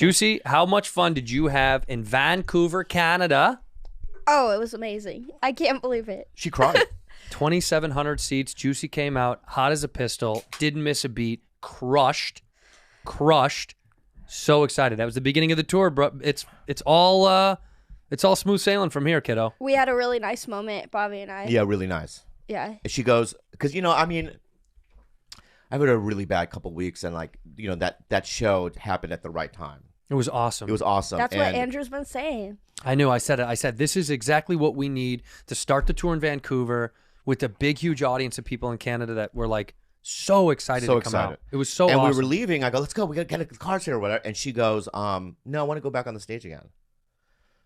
Juicy, how much fun did you have in Vancouver, Canada? Oh, it was amazing. I can't believe it. She cried. 2,700 seats. Juicy came out, hot as a pistol, didn't miss a beat, crushed. So excited. That was the beginning of the tour, bro. It's all smooth sailing from here, kiddo. We had a really nice moment, Bobby and I. Yeah, really nice. Yeah. She goes, because, I mean, I've had a really bad couple weeks, and that show happened at the right time. It was awesome. It was awesome. That's what Andrew's been saying. I knew. I said it. I said, this is exactly what we need to start the tour in Vancouver with a big, huge audience of people in Canada that were like so excited to come out. It was so awesome. And we were leaving. I go, let's go. We got to get the cars here or whatever. And she goes, no, I want to go back on the stage again.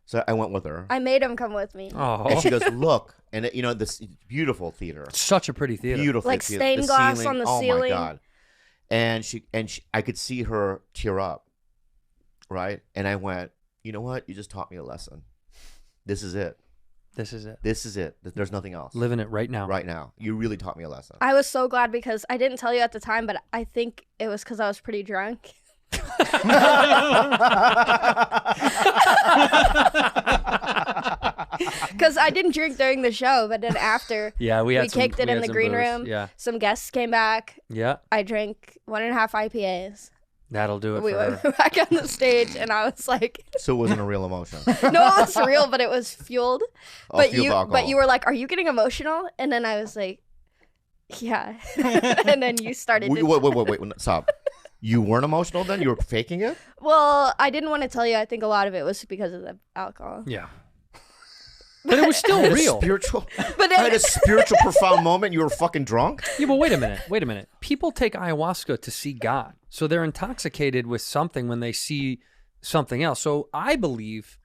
So I went with her. I made him come with me. Oh. And she goes, look. And, this beautiful theater. Such a pretty theater. Beautiful like theater. Stained glass on the ceiling. Oh, my God. And I could see her tear up. Right? And I went, you know what? You just taught me a lesson. This is it. This is it. This is it. There's nothing else. Living it right now. Right now. You really taught me a lesson. I was so glad because I didn't tell you at the time, but I think it was because I was pretty drunk. Because I didn't drink during the show, but then after we kicked it in the green room. Yeah. Some guests came back. Yeah. I drank 1.5 IPAs. That'll do it we for went her. back on the stage, and I was like... So it wasn't a real emotion. No, it was real, but it was fueled. But alcohol. you were like, are you getting emotional? And then I was like, yeah. And then you started Wait, stop. You weren't emotional then? You were faking it? Well, I didn't want to tell you. I think a lot of it was because of the alcohol. Yeah. But it was still real. I had a spiritual, profound moment. You were fucking drunk? Yeah, but wait a minute. People take ayahuasca to see God. So they're intoxicated with something when they see something else. So I believe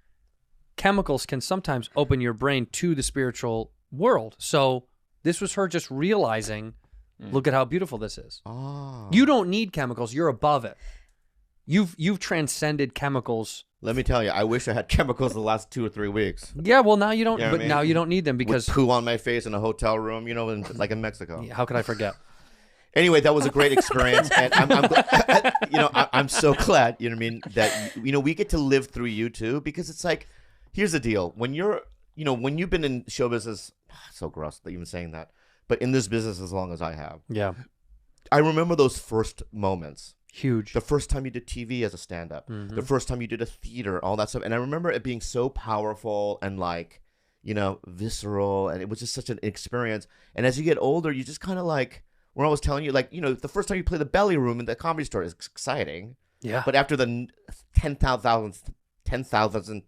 chemicals can sometimes open your brain to the spiritual world. So this was her just realizing, look at how beautiful this is. Oh. You don't need chemicals. You're above it. You've transcended chemicals. Let me tell you, I wish I had chemicals the last 2 or 3 weeks. Yeah, well, now you don't. You know but now you don't need them because with poo on my face in a hotel room, like in Mexico. How could I forget? Anyway, that was a great experience, and I'm so glad. You know what I mean? That we get to live through you too, because it's like, here's the deal: when you've been in show business, so gross even saying that, but in this business as long as I have, yeah, I remember those first moments. Huge. The first time you did TV as a stand-up, the first time you did a theater, all that stuff. And I remember it being so powerful and like, visceral. And it was just such an experience. And as you get older, you just kind of like, where I was telling you, like, the first time you play the belly room in the Comedy Store is exciting. Yeah. But after the 10,000th,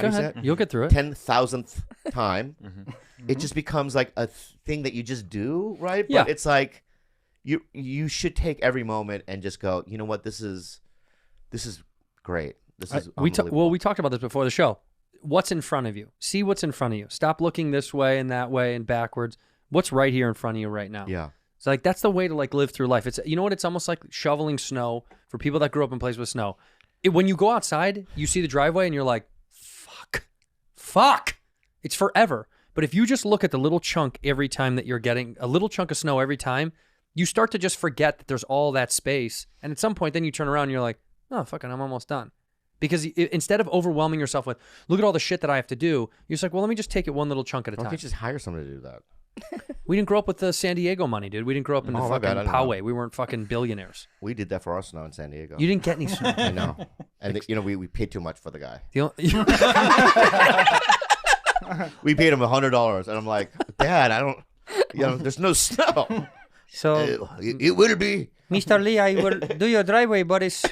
Go ahead. You'll get through it. 10,000th time, it just becomes like a thing that you just do, right? Yeah. But it's like, you should take every moment and just go, you know what, this is great. This is unbelievable. We talked about this before the show. What's in front of you? See what's in front of you. Stop looking this way and that way and backwards. What's right here in front of you right now? Yeah. It's like that's the way to like live through life. It's what? It's almost like shoveling snow for people that grew up in places with snow. When you go outside, you see the driveway and you're like, fuck. It's forever. But if you just look at the little chunk every time that you're getting a little chunk of snow every time, you start to just forget that there's all that space. And at some point, then you turn around and you're like, oh, fucking, I'm almost done. Because instead of overwhelming yourself with, look at all the shit that I have to do, you're just like, well, let me just take it one little chunk at a time. Why can't you just hire somebody to do that? We didn't grow up with the San Diego money, dude. We didn't grow up in the fucking Poway. We weren't fucking billionaires. We did that for our snow in San Diego. You didn't get any snow. I know. And we paid too much for the guy. We paid him $100. And I'm like, Dad, I don't, there's no snow. So it will be. Mr. Lee, I will do your driveway, but it's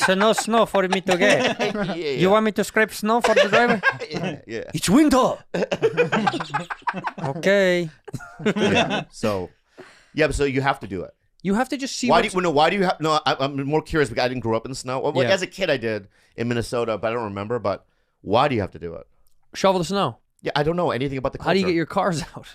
no snow for me to get. Yeah. You want me to scrape snow for the driveway? Yeah. It's winter. Okay. Yeah. So you have to do it. You have to just see. Why do you have? No, I'm more curious because I didn't grow up in the snow. Well, as a kid, I did in Minnesota, but I don't remember. But why do you have to do it? Shovel the snow. Yeah, I don't know anything about the culture. How do you get your cars out?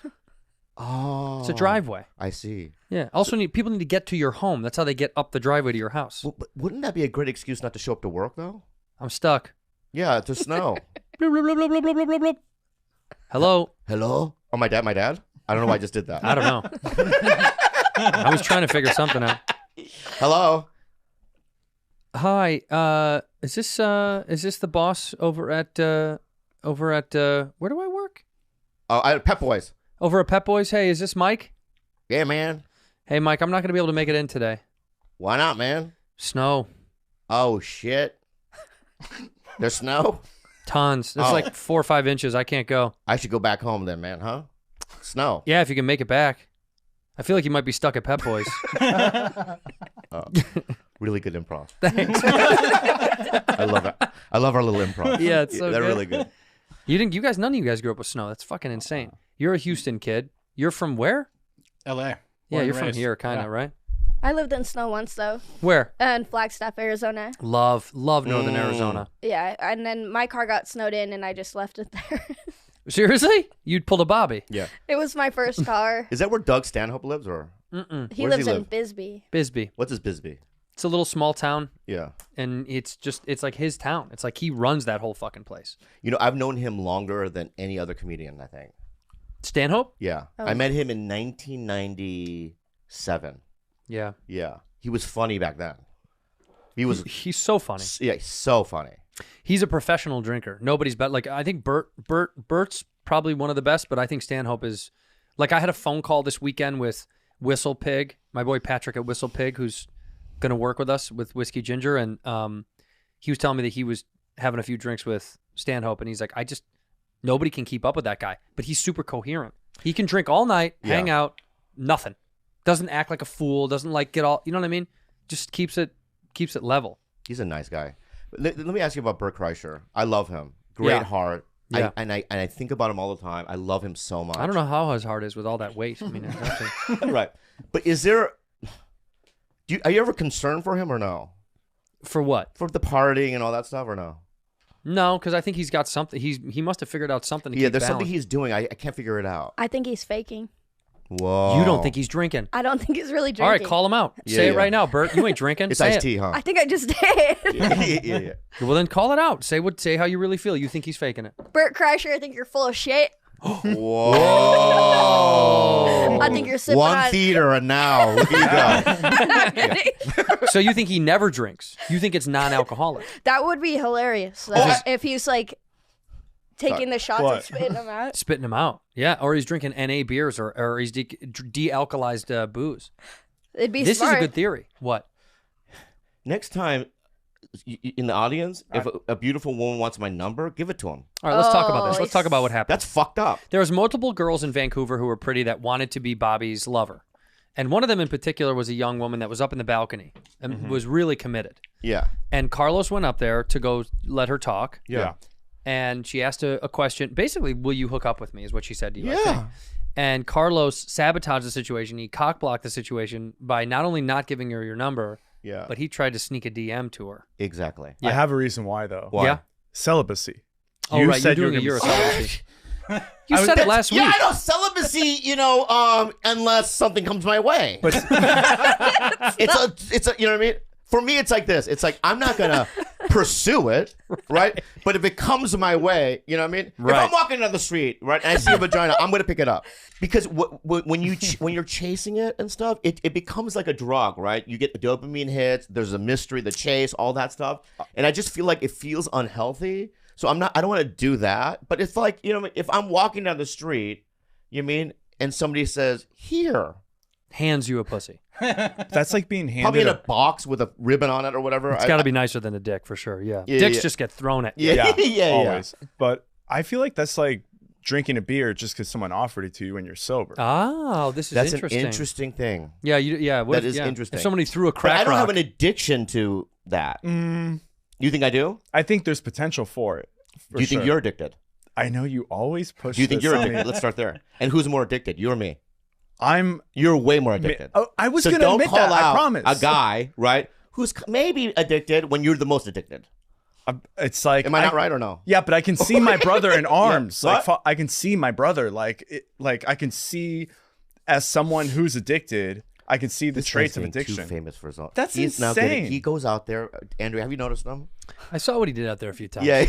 Oh, it's a driveway. I see. Yeah. Also, people need to get to your home. That's how they get up the driveway to your house. Well, but wouldn't that be a great excuse not to show up to work, though? I'm stuck. Yeah, to snow. Bloop, bloop, bloop, bloop, bloop, bloop, bloop, bloop. Hello. Hello. Oh, my dad. I don't know why I just did that. I don't know. I was trying to figure something out. Hello. Hi. Is this the boss over at where do I work? Pep Boys. Over at Pep Boys. Hey, is this Mike? Yeah, man. Hey, Mike. I'm not gonna be able to make it in today. Why not, man? Snow. Oh shit. There's snow. Tons. There's like 4 or 5 inches. I can't go. I should go back home then, man. Huh? Snow. Yeah, if you can make it back. I feel like you might be stuck at Pep Boys. Really good improv. Thanks. I love it. I love our little improv. Yeah, it's so they're good. really good. None of you guys grew up with snow. That's fucking insane. You're a Houston kid. You're from where? L.A. Yeah, you're from here, kind of, right? I lived in snow once though. Where? In Flagstaff, Arizona. Love northern Arizona. Yeah, and then my car got snowed in, and I just left it there. Seriously? You'd pull a Bobby? Yeah. It was my first car. Is that where Doug Stanhope lives, or He Where does lives he in live? Bisbee. Bisbee. what's his Bisbee? It's a little small town, Yeah. and it's like his town. It's like he runs that whole fucking place. You know, I've known him longer than any other comedian, I think. Stanhope? Yeah. I met him in 1997. Yeah. Yeah. He was funny back then. He was, He's so funny. yeah, he's so funny. He's a professional drinker. Nobody's better. Like, I think Bert's probably one of the best, but I think Stanhope is, like, I had a phone call this weekend with Whistle Pig, my boy Patrick at Whistle Pig, who's going to work with us with Whiskey Ginger. And he was telling me that he was having a few drinks with Stanhope, and he's like, nobody can keep up with that guy, but he's super coherent. He can drink all night, hang out, nothing. Doesn't act like a fool, doesn't like get all, you know what I mean? Just keeps it level. He's a nice guy. Let me ask you about Bert Kreischer. I love him. Great heart. Yeah. I think about him all the time. I love him so much. I don't know how his heart is with all that weight. I mean, it's actually... Right. But is there... are you ever concerned for him or no? For what? For the partying and all that stuff or no? No, because I think he's got something. He must have figured out something to keep There's something balance. he's doing. I can't figure it out. I think he's faking. Whoa. You don't think he's drinking? I don't think he's really drinking. All right, call him out. Say it right now, Bert. You ain't drinking. It's Say iced it. tea, huh? I think I just did. yeah. Well, then call it out. Say how you really feel. You think he's faking it. Bert Kreischer, I think you're full of shit. Whoa. I think you're sipping One on... theater and now. Look at you go. So you think he never drinks? You think it's non-alcoholic? That would be hilarious. If he's like taking the shots and spitting them out. Spitting them out. Yeah, or he's drinking NA beers or he's de-alkalized booze. It'd be This smart. is a good theory. What? Next time, in the audience, if a beautiful woman wants my number, give it to him. All right, let's talk about this. Oh, Let's talk about what happened. That's fucked up. There was multiple girls in Vancouver who were pretty that wanted to be Bobby's lover. And one of them in particular was a young woman that was up in the balcony and was really committed. Yeah. And Carlos went up there to go let her talk. Yeah. And she asked a question. Basically, will you hook up with me is what she said to you, I think. Yeah. And Carlos sabotaged the situation. He cock-blocked the situation by not only not giving her your number, Yeah. but he tried to sneak a DM to her. Exactly. I have a reason why, though. Why? Yeah? Celibacy. Oh, right. You're doing a year of celibacy. You said it last week. Yeah, I know celibacy. Unless something comes my way. But it's a. You know what I mean? For me, it's like this. It's like I'm not gonna pursue it, right? But if it comes my way, you know what I mean? Right. If I'm walking down the street, right, and I see a vagina, I'm gonna pick it up because when you're chasing it and stuff, it becomes like a drug, right? You get the dopamine hits. There's a mystery, the chase, all that stuff, and I just feel like it feels unhealthy. So I don't want to do that. But it's like, if I'm walking down the street, you mean, and somebody says, here. Hands you a pussy. that's like being handed Probably in a box with a ribbon on it or whatever. It's got to be nicer than a dick for sure. Yeah. Yeah, Dicks yeah. just get thrown at. Yeah, yeah, always. But I feel like that's like drinking a beer just because someone offered it to you when you're sober. Oh, this is That's interesting. an interesting thing. Yeah, yeah. What That is yeah. interesting. If somebody threw a But crack I don't rock, have an addiction to that. You think I do? I think there's potential for it. Do you think you're addicted? I know you always push. Do you think this you're on me. addicted? Let's start there. And who's more addicted, you or me? I'm. You're way more addicted. Oh, I was So going to don't admit call that. out I promise. a guy, right, who's maybe addicted when you're the most addicted. It's like. Am I not right or no? Yeah, but I can see my brother in arms. Yeah. Like I can see my brother. Like I can see, as someone who's addicted, I can see the traits of He's getting addiction. Too famous for his own. That's He's now insane. he goes out there. Andrew, have you noticed him? I saw what he did out there a few times. Yeah.